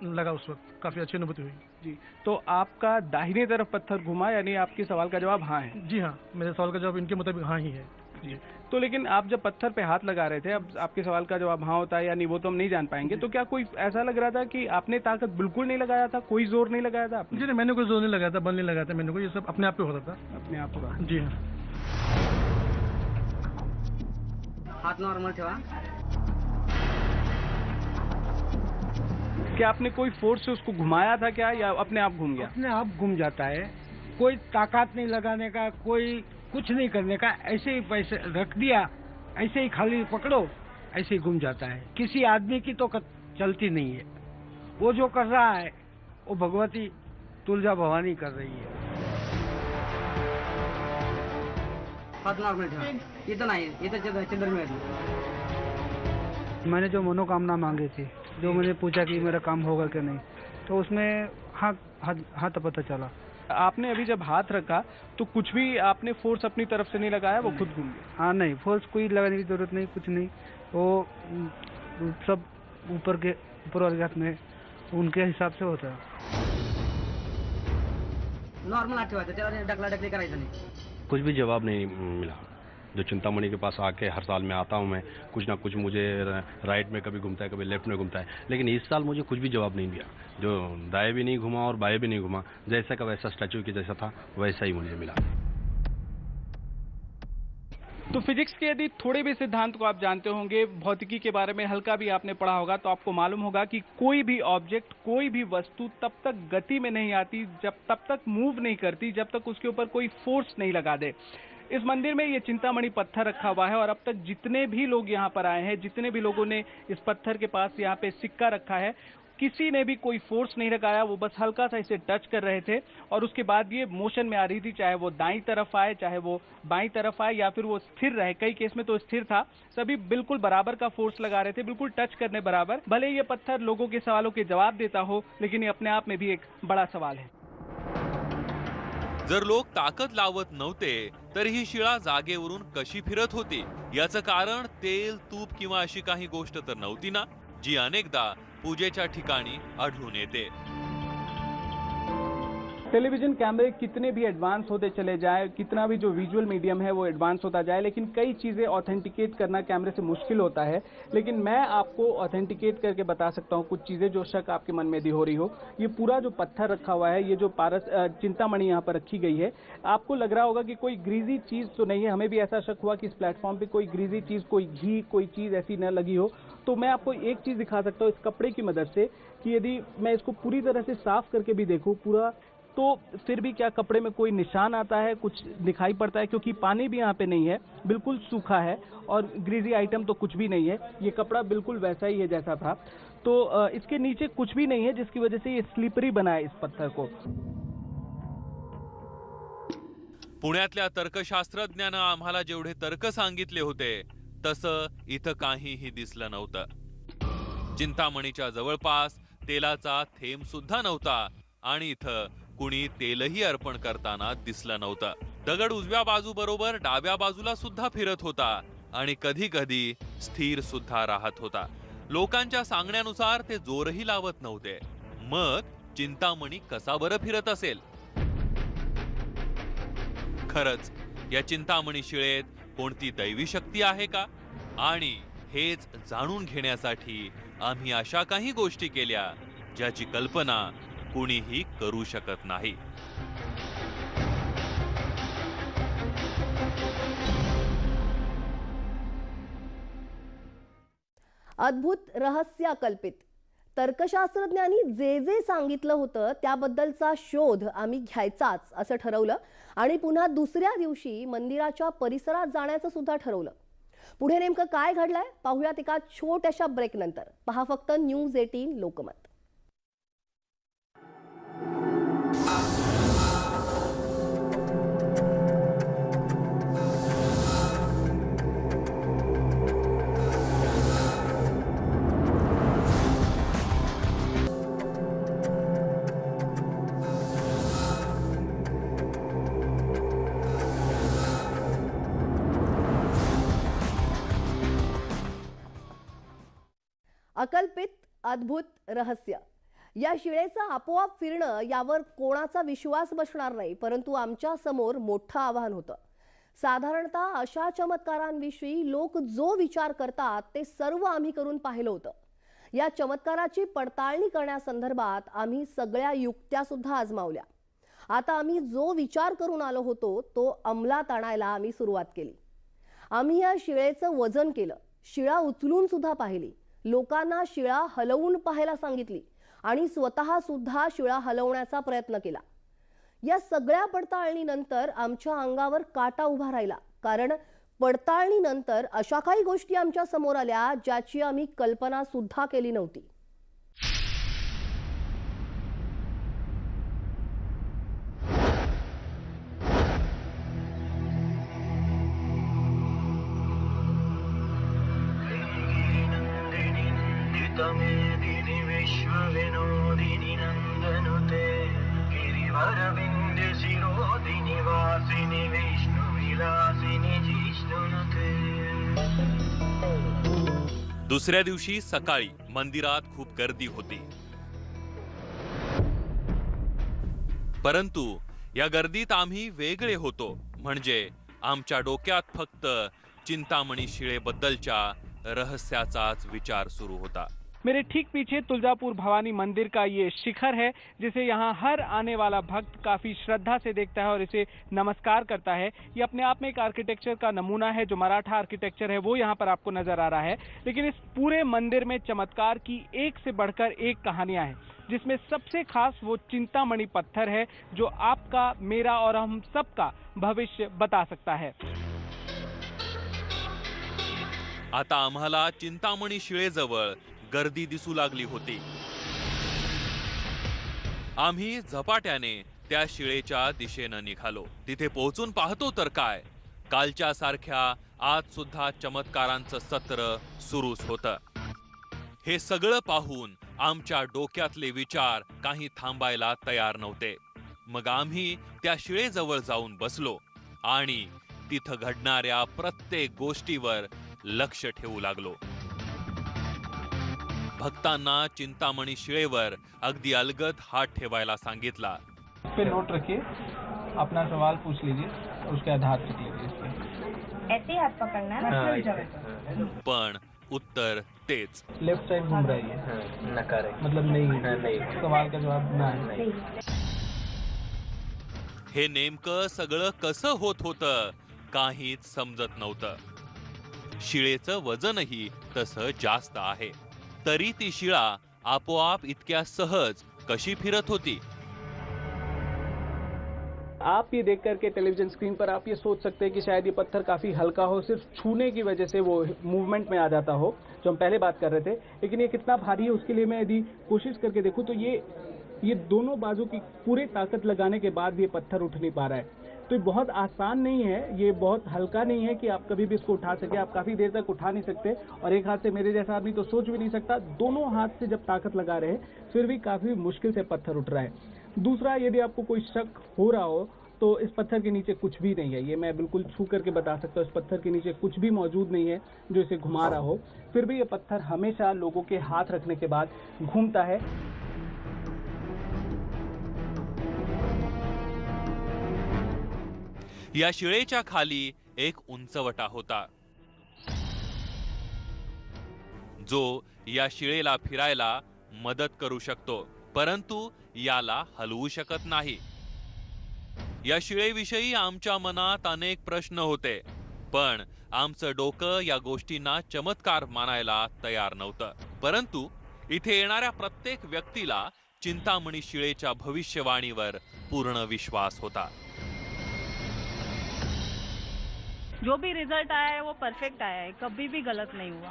[SPEAKER 5] लगा, उस वक्त काफ़ी अच्छी अनुभूति हुई.
[SPEAKER 2] जी, तो आपका दाहिने तरफ पत्थर घुमा, यानी आपके सवाल का जवाब हाँ है?
[SPEAKER 5] जी हाँ, मेरे सवाल का जवाब इनके मुताबिक हाँ ही है.
[SPEAKER 2] जी. तो लेकिन आप जब पत्थर पे हाथ लगा रहे थे, अब आपके सवाल का जवाब हाँ होता है या नहीं वो तो हम नहीं जान पाएंगे, तो क्या कोई ऐसा लग रहा था कि आपने ताकत बिल्कुल नहीं लगाया था, कोई जोर नहीं लगाया था आपने?
[SPEAKER 5] जी नहीं, मैंने कोई जोर नहीं लगाया था, बल नहीं लगाया था मैंने, कोई ये सब अपने आप पे होता था.
[SPEAKER 2] अपने आप होगा.
[SPEAKER 5] जी हाँ.
[SPEAKER 13] हाथ नॉर्मल ठेवा.
[SPEAKER 2] क्या आपने कोई फोर्स से उसको घुमाया था क्या, या अपने आप घूम गया?
[SPEAKER 7] अपने आप घूम जाता है, कोई ताकत नहीं लगाने का, कोई कुछ नहीं करने का, ऐसे ही पैसे रख दिया, ऐसे ही खाली पकड़ो, ऐसे ही घूम जाता है. किसी आदमी की तो चलती नहीं है. वो जो कर रहा है वो भगवती तुलजा भवानी कर रही है.
[SPEAKER 13] हाथ नॉर्मल ठेवा. इथं नाही, इथं चंद्र मिळत.
[SPEAKER 14] मैंने जो मनोकामना मांगी थी, जो मैंने पूछा कि मेरा काम होगा कि नहीं, तो उसमें हाँ तो पता चला.
[SPEAKER 2] आपने अभी जब हाथ रखा तो कुछ भी आपने फोर्स अपनी तरफ से नहीं लगाया, वो खुद घूम गया?
[SPEAKER 14] हाँ नहीं, फोर्स कोई लगाने की जरूरत नहीं, कुछ नहीं. वो सब ऊपर वाले हाथ में उनके हिसाब से होता है.
[SPEAKER 13] नॉर्मल हात ठेवायचा, त्याला ढकलाढकली करायचं नाही.
[SPEAKER 15] कुछ भी जवाब नहीं मिला. जो चिंतामणि के पास आके हर साल मैं आता हूँ, मैं कुछ ना कुछ मुझे राइट में कभी घूमता है, कभी लेफ्ट में घूमता है, लेकिन इस साल मुझे कुछ भी जवाब नहीं दिया. जो दाएं भी नहीं घुमा और बाएं भी नहीं घुमा, जैसा का वैसा स्टैचू की जैसा था वैसा ही मुझे मिला.
[SPEAKER 2] तो फिजिक्स के यदि थोड़े भी सिद्धांत को आप जानते होंगे, भौतिकी के बारे में हल्का भी आपने पढ़ा होगा, तो आपको मालूम होगा कि कोई भी ऑब्जेक्ट, कोई भी वस्तु तब तक गति में नहीं आती, तब तक मूव नहीं करती, जब तक उसके ऊपर कोई फोर्स नहीं लगा दे. इस मंदिर में ये चिंतामणि पत्थर रखा हुआ है, और अब तक जितने भी लोग यहाँ पर आए हैं, जितने भी लोगों ने इस पत्थर के पास यहाँ पे सिक्का रखा है, किसी ने भी कोई फोर्स नहीं लगाया. वो बस हल्का सा इसे टच कर रहे थे और उसके बाद ये मोशन में आ रही थी, चाहे वो दाईं तरफ आए, चाहे वो बाईं तरफ आए, या फिर वो स्थिर रहे. कई केस में तो स्थिर था. सभी बिल्कुल बराबर का फोर्स लगा रहे थे, बिल्कुल टच करने बराबर. भले ये पत्थर लोगों के सवालों के जवाब देता हो, लेकिन ये अपने आप में भी एक बड़ा सवाल है.
[SPEAKER 6] जर लोक ताकद लावत नव्हते तर ही शिळा जागेवरून कशी फिरत होती, याचं कारण तेल, तूप किंवा अशी काही गोष्ट तर नव्हती ना, जी अनेकदा पूजेच्या ठिकाणी आढळून येते.
[SPEAKER 2] टेलीविजन कैमरे कितने भी एडवांस होते चले जाए, कितना भी जो विजुअल मीडियम है वो एडवांस होता जाए, लेकिन कई चीज़ें ऑथेंटिकेट करना कैमरे से मुश्किल होता है. लेकिन मैं आपको ऑथेंटिकेट करके बता सकता हूँ कुछ चीज़ें जो शक आपके मन में यदि हो रही हो. ये पूरा जो पत्थर रखा हुआ है, ये जो चिंतामणि यहाँ पर रखी गई है, आपको लग रहा होगा कि कोई ग्रीजी चीज़ तो नहीं है. हमें भी ऐसा शक हुआ कि इस प्लेटफॉर्म पर कोई ग्रीजी चीज़, कोई घी, कोई चीज़ ऐसी न लगी हो. तो मैं आपको एक चीज़ दिखा सकता हूँ इस कपड़े की मदद से, कि यदि मैं इसको पूरी तरह से साफ करके भी देखूँ पूरा, तो फिर भी क्या कपड़े में कोई निशान आता है, कुछ दिखाई पड़ता है, क्योंकि पानी भी यहाँ पे नहीं है, बिल्कुल सूखा है, और ग्रीजी आइटम तो कुछ भी नहीं है. ये कपड़ा बिल्कुल वैसा ही है जैसा था. तो इसके नीचे कुछ भी नहीं है, जिसकी वजह से ये स्लिपरी बना है इस पत्थर को.
[SPEAKER 6] पुण्यातल्या तर्कशास्त्रज्ञानं आम्हाला जेवढे तर्क सांगितले होते, तसं इथं काहीही दिसलं नव्हतं. चिंतामणीच्या जवळपास तेलाचा थेंब सुद्धा नव्हता, आणि इथं कुणी तेलही अर्पण करताना दिसलं नव्हतं. दगड उजव्या बाजू बरोबर डाव्या बाजूला सुद्धा फिरत होता, आणि कधी कधी स्थिर सुद्धा राहत होता. लोकांच्या सांगण्यानुसार ते जोरही लावत नव्हते. मग चिंतामणी कसा बरं फिरत असेल? खरंच या चिंतामणी शिळेत कोणती दैवी शक्ती आहे का? आणि हेच जाणून घेण्यासाठी आम्ही अशा काही गोष्टी केल्या ज्याची कल्पना कोणीही करू शकत नाही.
[SPEAKER 1] अद्भुत रहस्य अकल्पित. तर्कशास्त्रज्ञांनी जे जे सांगितलं होतं त्याबद्दलचा शोध आम्ही घ्यायचाच असं ठरवलं आणि पुन्हा दुसऱ्या दिवशी मंदिराच्या परिसरात जाण्याचं सुद्धा ठरवलं. पुढे नेमकं काय घडलंय पाहूयात एका छोट्याशा ब्रेक नंतर. पहा फक्त न्यूज 18 लोकमत. अकल्पित अद्भुत रहस्य. या शिळेचं आपोआप फिरणं यावर कोणाचा विश्वास बसणार नाही, परंतु आमच्या समोर मोठं आव्हान होतं. साधारणतः अशा चमत्कारांविषयी लोक जो विचार करतात ते सर्व आम्ही करून पाहिलं होतं. या चमत्काराची पडताळणी करण्यासंदर्भात आम्ही सगळ्या युक्त्या सुद्धा आजमावल्या. आता आम्ही जो विचार करून आलो होतो तो अंमलात आणायला आम्ही सुरुवात केली. आम्ही या शिळेचं वजन केलं, शिळा उचलून सुद्धा पाहिली, लोकांना शिळा हलवून पाहायला सांगितली आणि स्वतः सुद्धा शिळा हलवण्याचा प्रयत्न केला. या सगळ्या पडताळणीनंतर आमच्या अंगावर काटा उभा राहिला, कारण पडताळणीनंतर अशा काही गोष्टी आमच्या समोर आल्या ज्याची आम्ही कल्पना सुद्धा केली नव्हती.
[SPEAKER 16] विश्वविनोदिनी नंदनुते गिरिवरविंदे शिरोदिनी वासिनी विष्णुविलासिनी जिष्णुनुते.
[SPEAKER 6] दुसऱ्या दिवशी सकाळी मंदिरात खूप गर्दी होती, परंतु या गर्दीत आम्ही वेगळे होतो. म्हणजे आमच्या डोक्यात फक्त चिंतामणी शिळेबद्दलच्या रहस्याचाच विचार सुरू होता.
[SPEAKER 2] मेरे ठीक पीछे तुलजापुर भवानी मंदिर का ये शिखर है, जिसे यहाँ हर आने वाला भक्त काफी श्रद्धा से देखता है और इसे नमस्कार करता है. ये अपने आप में एक आर्किटेक्चर का नमूना है. जो मराठा आर्किटेक्चर है वो यहाँ पर आपको नजर आ रहा है. लेकिन इस पूरे मंदिर में चमत्कार की एक से बढ़कर एक कहानियां हैं, जिसमें सबसे खास वो चिंतामणि पत्थर है जो आपका, मेरा और हम सबका भविष्य बता सकता है.
[SPEAKER 6] आता आम्हाला चिंतामणी शिळेजवळ गर्दी दिसू लागली होती. आम्ही झपाट्याने त्या शिळेच्या दिशेने निघालो. तिथे पोहोचून पाहतो तर काय, कालच्या सारख्या आज सुद्धा चमत्कारांचं सत्र सुरूच होतं. हे सगळं पाहून आमच्या डोक्यातले विचार काही थांबायला तयार नव्हते. मग आम्ही त्या शिळेजवळ जाऊन बसलो आणि तिथं घडणाऱ्या प्रत्येक गोष्टीवर लक्ष ठेवू लागलो. भक्तांना चिंतामणी शिळेवर अगदी अलगद हात ठेवायला सांगितला.
[SPEAKER 17] पे नोट रखिए, अपना सवाल पूछ लीजिए, उसके आधार पे लीजिए. इस पे
[SPEAKER 18] ऐसे हाथ पकड़ना है.
[SPEAKER 6] पण उत्तर तेच.
[SPEAKER 17] लेफ्ट साइड घूम रही है, नकारे मतलब नहीं. सवाल का जवाब नाही.
[SPEAKER 6] हे नेमकं सगळं कसं होत होतं काहीच समजत नव्हतं. शिळेचं वजनही तसं जास्त आहे, तरी ती शिळा आपोआप इतक्या सहज कशी फिरत होती.
[SPEAKER 19] आप ये देख करके टेलीविजन स्क्रीन पर आप ये सोच सकते हैं कि शायद ये पत्थर काफी हल्का हो, सिर्फ छूने की वजह से वो मूवमेंट में आ जाता हो, जो हम पहले बात कर रहे थे. लेकिन ये कितना भारी है उसके लिए मैं यदि कोशिश करके देखूं तो ये दोनों बाजू की पूरी ताकत लगाने के बाद ये पत्थर उठ नहीं पा रहा है. तो ये बहुत आसान नहीं है, ये बहुत हल्का नहीं है कि आप कभी भी इसको उठा सके. आप काफी देर तक उठा नहीं सकते, और एक हाथ से मेरे जैसा आदमी तो सोच भी नहीं सकता. दोनों हाथ से जब ताकत लगा रहे फिर भी काफी मुश्किल से पत्थर उठ रहा है. दूसरा, यदि आपको कोई शक हो रहा हो तो इस पत्थर के नीचे कुछ भी नहीं है. ये मैं बिल्कुल छू करके बता सकता हूँ, इस पत्थर के नीचे कुछ भी मौजूद नहीं है जो इसे घुमा रहा हो. फिर भी ये पत्थर हमेशा लोगों के हाथ रखने के बाद घूमता है.
[SPEAKER 6] या शिळेच्या खाली एक उंचवटा होता. जो या शिळेला फिरायला मदत करू शकतो, परंतु याला हलवू शकत नाही. या शिळेविषयी आमच्या मनात अनेक प्रश्न होते, पण आमचं डोकं या गोष्टींना चमत्कार मानायला तयार नव्हतं. परंतु इथे येणाऱ्या प्रत्येक व्यक्तीला चिंतामणी शिळेच्या भविष्यवाणीवर पूर्ण विश्वास होता.
[SPEAKER 8] जो भी रिजल्ट आया है वो परफेक्ट आया है, कभी भी गलत नहीं हुआ.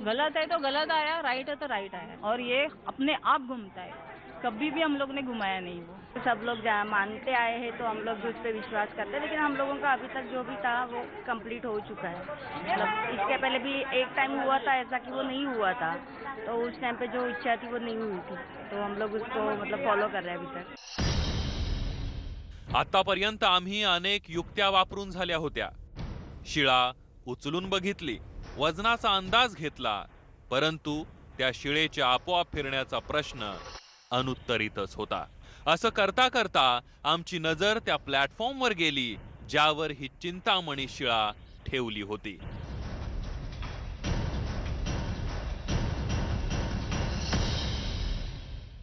[SPEAKER 8] गलत है तो गलत आया, राइट है तो राइट आया, और ये अपने आप घूमता है. कभी भी हम लोग ने घुमाया नहीं. वो सब लोग मानते आए हैं तो हम लोग भी उस पर विश्वास करते हैं, लेकिन हम लोगों का अभी तक जो भी था वो कंप्लीट हो चुका है. मतलब इसके पहले भी एक टाइम हुआ था ऐसा कि वो नहीं हुआ था, तो उस टाइम पे जो इच्छा थी वो नहीं हुई थी, तो हम लोग उसको मतलब फॉलो कर रहे हैं अभी तक.
[SPEAKER 6] आतापर्यंत आम्ही अनेक युक्त्या वापरून झाल्या होत्या. शिळा उचलून बघितली, वजनाचा अंदाज घेतला, परंतु त्या शिळेच्या आपोआप फिरण्याचा प्रश्न अनुत्तरितच होता. असं करता करता आमची नजर त्या प्लॅटफॉर्मवर गेली ज्यावर ही चिंतामणी शिळा ठेवली होती.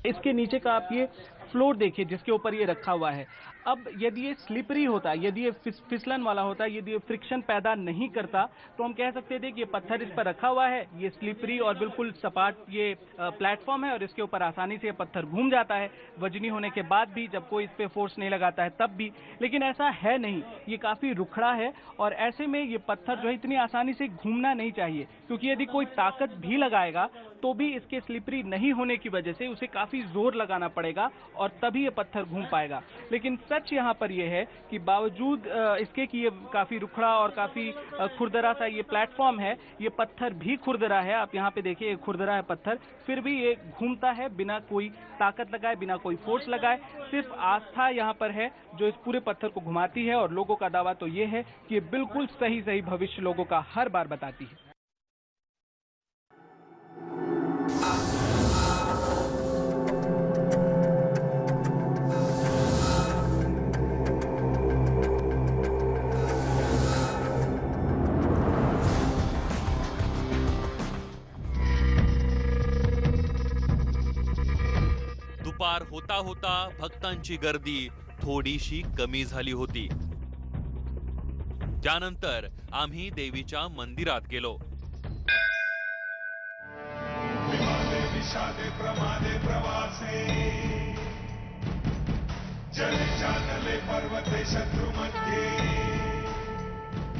[SPEAKER 19] इसके नीचे का आप ये फ्लोर देखिए जिसके ऊपर ये रखा हुआ है. अब यदि ये स्लिपरी होता, यदि ये फिसलन वाला होता, यदि ये फ्रिक्शन पैदा नहीं करता, तो हम कह सकते थे कि ये पत्थर इस पर रखा हुआ है, ये स्लिपरी और बिल्कुल सपाट ये प्लेटफॉर्म है और इसके ऊपर आसानी से ये पत्थर घूम जाता है, वजनी होने के बाद भी, जब कोई इस पे फोर्स नहीं लगाता है तब भी. लेकिन ऐसा है नहीं, ये काफी रुखड़ा है और ऐसे में ये पत्थर जो है इतनी आसानी से घूमना नहीं चाहिए, क्योंकि यदि कोई ताकत भी लगाएगा तो भी इसके स्लिपरी नहीं होने की वजह से उसे काफी जोर लगाना पड़ेगा और तभी ये पत्थर घूम पाएगा. लेकिन सच यहाँ पर यह है कि बावजूद इसके कि ये काफी रुखड़ा और काफी खुरदरा सा ये प्लेटफॉर्म है, ये पत्थर भी खुरदरा है. आप यहाँ पे देखिए खुरदरा है पत्थर, फिर भी ये घूमता है बिना कोई ताकत लगाए, बिना कोई फोर्स लगाए. सिर्फ आस्था यहाँ पर है जो इस पूरे पत्थर को घुमाती है, और लोगों का दावा तो ये है कि ये बिल्कुल सही सही भविष्य लोगों का हर बार बताती है.
[SPEAKER 6] दुपार होता होता भक्तांची गर्दी थोडीशी कमी झाली होती. त्यानंतर आम्ही देवीच्या मंदिरात गेलो.
[SPEAKER 16] विषादे प्रमादे प्रवासे जले चालले पर्वते शत्रुमध्ये.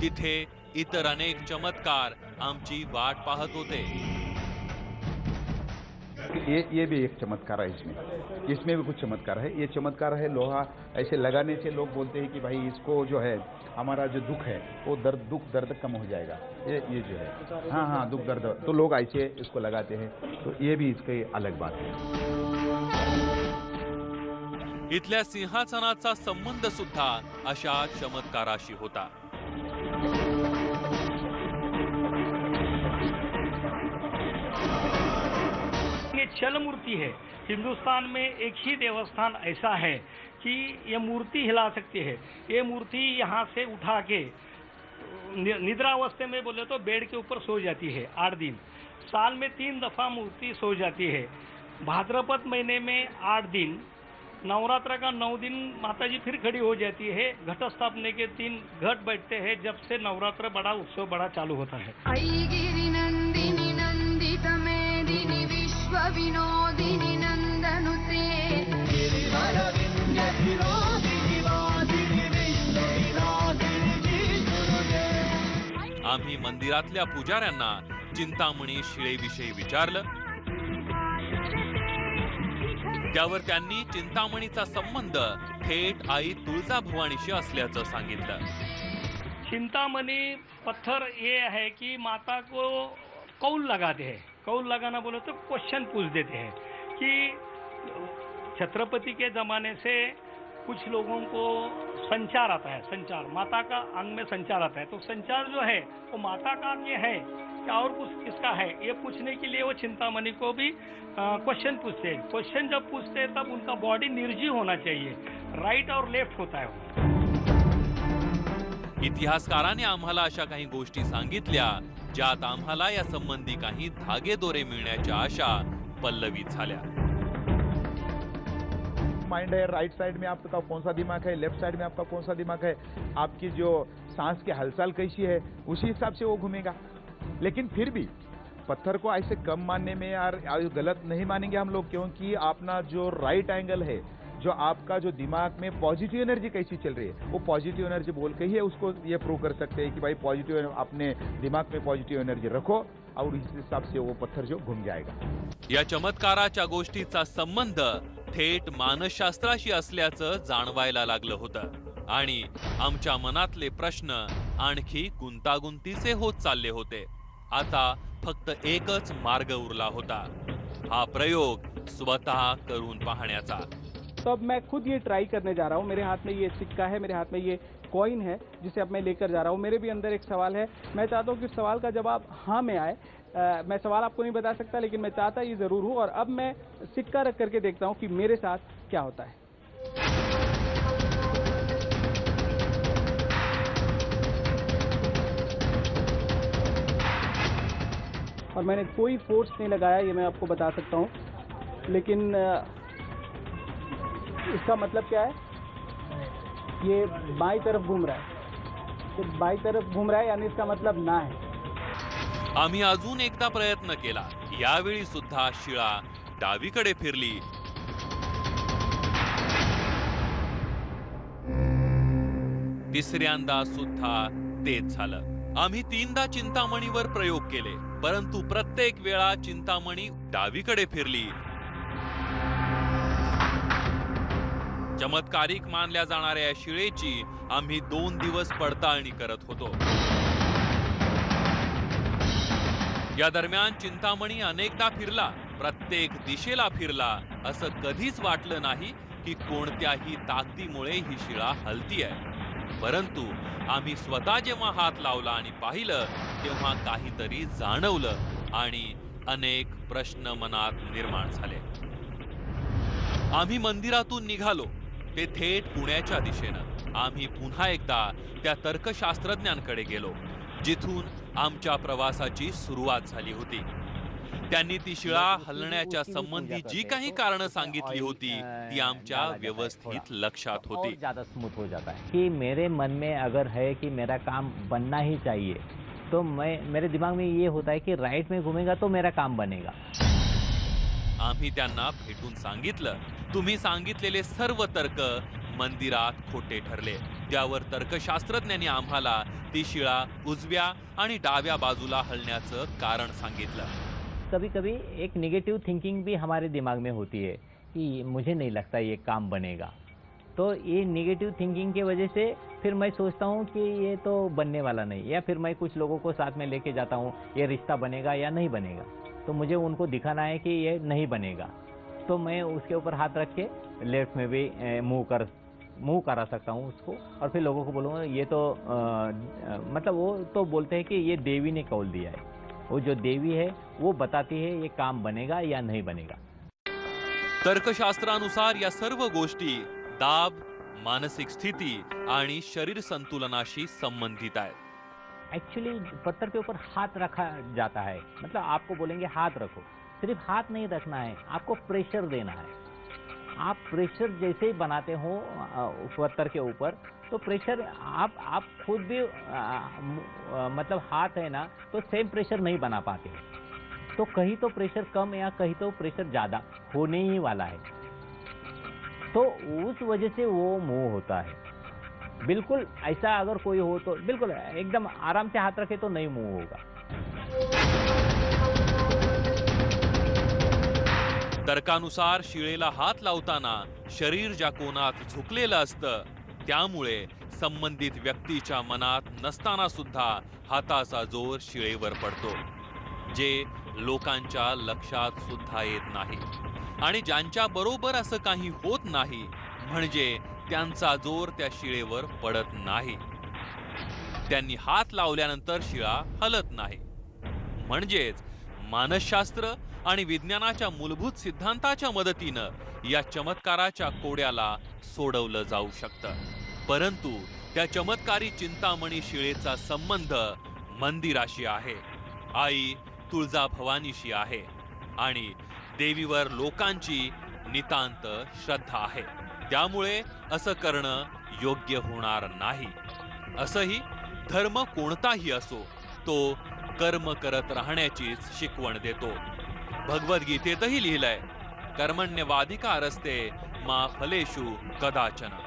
[SPEAKER 6] तिथे इतर अनेक चमत्कार आमची वाट पाहत होते.
[SPEAKER 4] ये भी एक चमत्कार है इसमें भी कुछ चमत्कार है. ये चमत्कार है लोहा ऐसे लगाने से लोग बोलते हैं कि भाई इसको जो है हमारा जो दुख है वो दुख दर्द कम हो जाएगा. ये जो है हाँ दुख दर्द, तो लोग ऐसे इसको लगाते हैं, तो ये भी इसकी अलग बात है.
[SPEAKER 6] इथल्या सिंहासनाचा संबंध सुद्धा अशा चमत्काराशी होता.
[SPEAKER 11] ये छल मूर्ति है. हिंदुस्तान में एक ही देवस्थान ऐसा है कि ये मूर्ति हिला सकती है. ये मूर्ति यहाँ से उठा के निद्रावस्था में बोले तो बेड के ऊपर सो जाती है 8 दिन. साल में 3 दफा मूर्ति सो जाती है. भाद्रपद महीने में 8 दिन, नवरात्र का 9 दिन माताजी फिर खड़ी हो जाती है. घट स्थापने के 3 घट बैठते हैं जब से नवरात्र बड़ा उत्सव बड़ा चालू होता है.
[SPEAKER 9] ऐगिरिनन्दिनि नन्दितमेदिनि विश्वविनोदिनि नन्दनुते
[SPEAKER 6] आम्ही मंदिरातल्या पुजाऱ्यांना चिंतामणी शिळेविषयी विचारलं. त्यावर त्यांनी चिंतामणीचा संबंध थेट आई तुळजाभवानीशी असल्याचं सांगितलं.
[SPEAKER 11] चिंतामणि पत्थर ये है कि माता को कौल लगाते हैं. कौल लगाना बोले तो क्वेश्चन पूछ देते हैं कि छत्रपति के ज़माने से कुछ लोगों को संचार आता है. संचार माता का अंग में संचार आता है, तो संचार जो है वो माता का अंग है या और कुछ किसका है, ये पूछने के लिए वो चिंतामणि को भी क्वेश्चन पूछते हैं. क्वेश्चन जब पूछते हैं तब उनका बॉडी निर्जीव होना चाहिए. राइट और लेफ्ट होता है.
[SPEAKER 6] इतिहासकाराने आम्हाला अशा काही गोष्टी सांगितल्या ज्यात आम्हाला या संबंधी काही धागेदोरे मिळण्याच्या आशा पल्लवित झाल्या.
[SPEAKER 4] माइंड है, राइट साइड में आपका कौन सा दिमाग है, लेफ्ट साइड में आपका कौन सा दिमाग है, आपकी जो सांस की हलचल कैसी है, उसी हिसाब से वो घूमेगा. लेकिन फिर भी पत्थर को ऐसे कम मानने में यार गलत नहीं मानेंगे हम लोग, क्योंकि अपना जो राइट एंगल है, जो आपका जो दिमाग में पॉजिटिव एनर्जी कैसी चल रही है, वो पॉजिटिव एनर्जी बोल के ही उसको ये प्रूव कर सकते हैं कि भाई पॉजिटिव, अपने दिमाग में पॉजिटिव एनर्जी रखो और इस हिसाब से वो पत्थर जो घूम जाएगा.
[SPEAKER 6] या चमत्काराच्या गोष्टीचा संबंध थेट मानसशास्त्राशी असल्याचं जाणवायला लागलं होतं आणि आमच्या मनातले प्रश्न आणखी गुंतागुंतीचे होत चालले होते. आता फक्त एकच मार्ग उरला होता, हा प्रयोग स्वतः करून पाहण्याचा.
[SPEAKER 19] तो अब मैं खुद ये ट्राई करने जा रहा हूँ. मेरे हाथ में ये सिक्का है, मेरे हाथ में ये कॉइन है जिसे अब मैं लेकर जा रहा हूँ. मेरे भी अंदर एक सवाल है, मैं चाहता हूँ कि सवाल का जवाब हाँ में आए. मैं सवाल आपको नहीं बता सकता, लेकिन मैं चाहता ये ज़रूर हूँ. और अब मैं सिक्का रख करके देखता हूँ कि मेरे साथ क्या होता है. और मैंने कोई फोर्स नहीं लगाया, ये मैं आपको बता सकता हूँ. लेकिन इसका मतलब क्या है, ये बाई तरफ घूम रहा है. ये बाई तरफ घूम रहा है यानी इसका मतलब ना है.
[SPEAKER 6] आम्ही अजून एकदा प्रयत्न केला. यावेळी सुद्धा शिळा डावीकडे फिरली. तिसऱ्यांदा सुद्धा तेच झालं. आम्ही 3दा चिंतामणीवर प्रयोग केले, परंतु प्रत्येक वेळा चिंतामणी डावीकडे फिरली. चमत्कारिक मानल्या जाणाऱ्या या शिळेची आम्ही 2 दिवस पडताळणी करत होतो. या दरम्यान चिंतामणी अनेकदा फिरला, प्रत्येक दिशेला फिरला. असं कधीच वाटलं नाही की कोणत्याही ताकदीमुळे ही शिळा हलती आहे. परंतु आम्ही स्वतः जेव्हा हात लावला आणि पाहिलं तेव्हा काहीतरी जाणवलं आणि अनेक प्रश्न मनात निर्माण झाले. आम्ही मंदिरातून निघालो ते थेट पुण्याच्या दिशेनं. आम्ही पुन्हा एकदा त्या तर्कशास्त्रज्ञांकडे गेलो जिथून आमच्या प्रवासाची सुरुवात झाली होती. त्यांनी ती शिळा हलण्याच्या संबंधी जी काही कारण सांगितली होती ती आमच्या व्यवस्थित लक्षात होती.
[SPEAKER 10] ज्यादा स्मूथ हो जाता है कि मेरे मन में अगर है कि मेरा काम बनना ही चाहिए, तो मेरे दिमाग में ये होता है कि राइट में घूमेगा तो मेरा काम बनेगा.
[SPEAKER 6] आम्ही त्यांना भेटून सांगितलं, तुम्ही सांगितलेले सर्व तर्क मंदिरात खोटे ठरले. त्यावर तर्कशास्त्रज्ञांनी आम्हाला ती शिळा उजव्या आणि डाव्या बाजूला हलण्याचं कारण सांगितलं.
[SPEAKER 10] कभी कभी एक नेगेटिव थिंकिंग भी हमारे दिमाग में होती है कि मुझे नहीं लगता ये काम बनेगा. तो ये नेगेटिव थिंकिंग की वजह से फिर मैं सोचता हूँ कि ये तो बनने वाला नहीं, या फिर मैं कुछ लोगों को साथ में लेके जाता हूँ, ये रिश्ता बनेगा या नहीं बनेगा. तो मुझे उनको दिखाना है कि ये नहीं बनेगा, तो मैं उसके ऊपर हाथ रख के लेफ्ट में भी मूव करा सकता हूँ उसको. और फिर लोगों को बोलूँगा ये तो मतलब वो तो बोलते हैं कि ये देवी ने कौल दिया है. वो जो देवी है वो बताती है ये काम बनेगा या नहीं बनेगा.
[SPEAKER 6] तर्कशास्त्रानुसार या सर्व गोष्टी दाब, मानसिक स्थिती आणि शरीर संतुलनाशी संबंधित आहेत.
[SPEAKER 10] एक्चुअली पत्थर के ऊपर हाथ रखा जाता है, मतलब आपको बोलेंगे हाथ रखो, सिर्फ हाथ नहीं रखना है, आपको प्रेशर देना है. आप प्रेशर जैसे ही बनाते हो पत्थर के ऊपर, तो प्रेशर आप खुद भी मतलब हाथ है ना, तो सेम प्रेशर नहीं बना पाते. तो कहीं तो प्रेशर कम या कहीं तो प्रेशर ज़्यादा होने ही वाला है. तो उस वजह से वो मूव होता है. बिल्कुल ऐसा अगर कोई हो तो बिल्कुल एकदम आराम से हाथ रखे तो नहीं मूव होगा.
[SPEAKER 6] तर्कानुसार शिळेला हात लावताना शरीर ज्या कोनात झुकलेलं असतं त्यामुळे संबंधित व्यक्तीच्या मनात नसताना सुद्धा हाताचा जोर शिळेवर पडतो, जे लोकांच्या लक्षात सुद्धा येत नाही. आणि ज्यांच्या बरोबर असं काही होत नाही म्हणजे त्यांचा जोर त्या शिळेवर पडत नाही. त्यांनी हात लावल्यानंतर शिळा हलत नाही. म्हणजेच मानसशास्त्र आणि विज्ञानाच्या मूलभूत सिद्धांताच्या मदतीनं या चमत्काराच्या कोड्याला सोडवलं जाऊ शकतं. परंतु त्या चमत्कारी चिंतामणी शिळेचा संबंध मंदिराशी आहे, आई तुळजा भवानीशी आहे आणि देवीवर लोकांची नितांत श्रद्धा आहे. त्यामुळे असं करणं योग्य होणार नाही. असंही धर्म कोणताही असो तो कर्म करत राहण्याचीच शिकवण देतो. भगवद्गीतेतही लिहिलंय, कर्मण्यवाधिकारस्ते मा फलेषु कदाचन.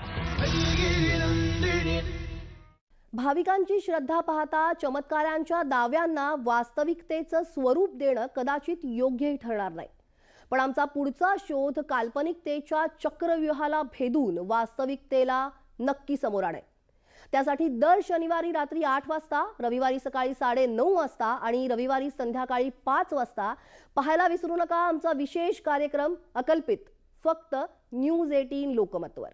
[SPEAKER 1] भाविकांची श्रद्धा पाहता चमत्कारांच्या दाव्यांना वास्तविकतेचं स्वरूप देणं कदाचित योग्यही ठरणार नाही. पण आमचा पुढचा शोध काल्पनिकतेच्या चक्रव्यूहाला भेदून वास्तविकतेला नक्की समोर आणेल. त्यासाठी दर शनिवारी रात्री 8 वाजता, रविवारी सकाळी 9:30 वाजता आणि रविवारी संध्याकाळी 5 वाजता पाहायला विसरू नका आमचा विशेष कार्यक्रम अकल्पित, फक्त न्यूज 18 लोकमतवर.